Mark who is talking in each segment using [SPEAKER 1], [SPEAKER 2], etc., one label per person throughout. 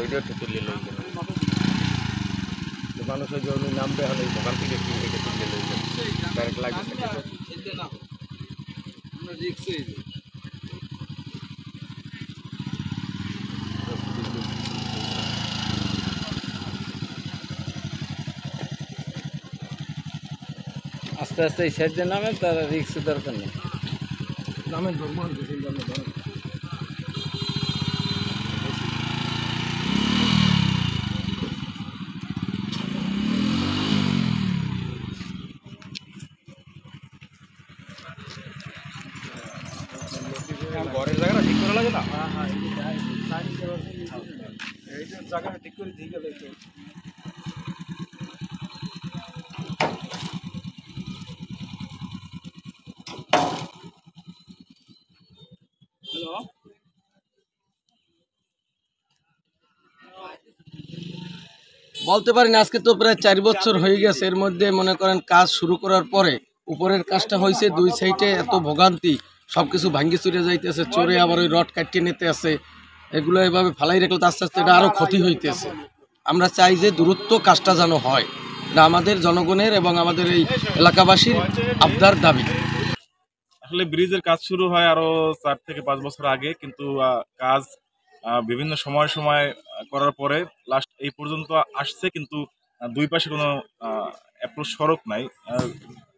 [SPEAKER 1] ওইটা একটু তুললে লই যাবে মানুষের জন্য নামবে হলে ভোগান থেকে কি এটা তুললে লই যাবে ডাইরেক্ট লাগে
[SPEAKER 2] আস্তে আস্তে এই সাইড দিয়ে নামে তার রিক্স দরকার নেই
[SPEAKER 1] নামের ধর্ম ঘরের জায়গাটা ঠিক করা লাগে না এই যে জায়গাটা ঠিক করে দিয়ে গেলে তো হ্যালো
[SPEAKER 2] বলতে পারি না আজকে তো প্রায় 4 বছর হয়ে গেছে এর মধ্যে মনে করেন কাজ শুরু করার পরে উপরের কাজটা হয়েছে দুই সাইডে এত ভোগান্তি সব কিছু ভাঙ্গি চুরে যাইতেছে চোরে আবার ওই রড কাটিয়ে নিতে আছে এগুলো এভাবে ফালাই রাখলে তো আস্তে আস্তে এটা আরও ক্ষতি হইতেছে আমরা চাই যে দূরত্ব কাজটা যেন হয় এটা আমাদের জনগণের এবং আমাদের এই এলাকাবাসীর আবদার দাবি
[SPEAKER 3] আসলে ব্রিজের কাজ শুরু হয় আরো 4 থেকে 5 বছর আগে কিন্তু কাজ বিভিন্ন সময় করার পরে লাস্ট এই পর্যন্ত আসছে কিন্তু দুই পাশে কোনো অ্যাপ্রোচ সড়ক নাই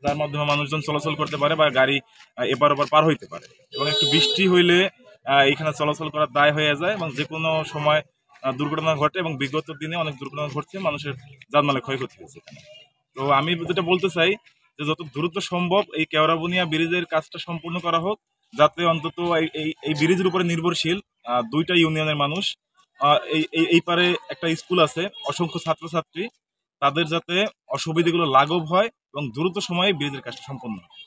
[SPEAKER 3] যার মাধ্যমে মানুষজন চলাচল করতে পারে বা গাড়ি এপার ওপার পার হইতে পারে এবং একটু বৃষ্টি হইলে এখানে চলাচল করার দায় হয়ে যায় এবং যে কোনো সময় দুর্ঘটনা ঘটে এবং বিগত দিনে অনেক দুর্ঘটনা ঘটছে মানুষের জানমালের ক্ষয়ক্ষতি হয়েছে এখানে তো আমি যেটা বলতে চাই যে যত দ্রুত সম্ভব এই কেওড়াবুনিয়া ব্রিজের কাজটা সম্পূর্ণ করা হোক যাতে অন্তত এই ব্রিজের উপরে নির্ভরশীল 2টা ইউনিয়নের মানুষ এই পারে একটা স্কুল আছে অসংখ্য ছাত্রছাত্রী তাদের যাতে অসুবিধাগুলো লাঘব হয় এবং দ্রুত সময়ে ব্রিজের কাজটা সম্পন্ন হয়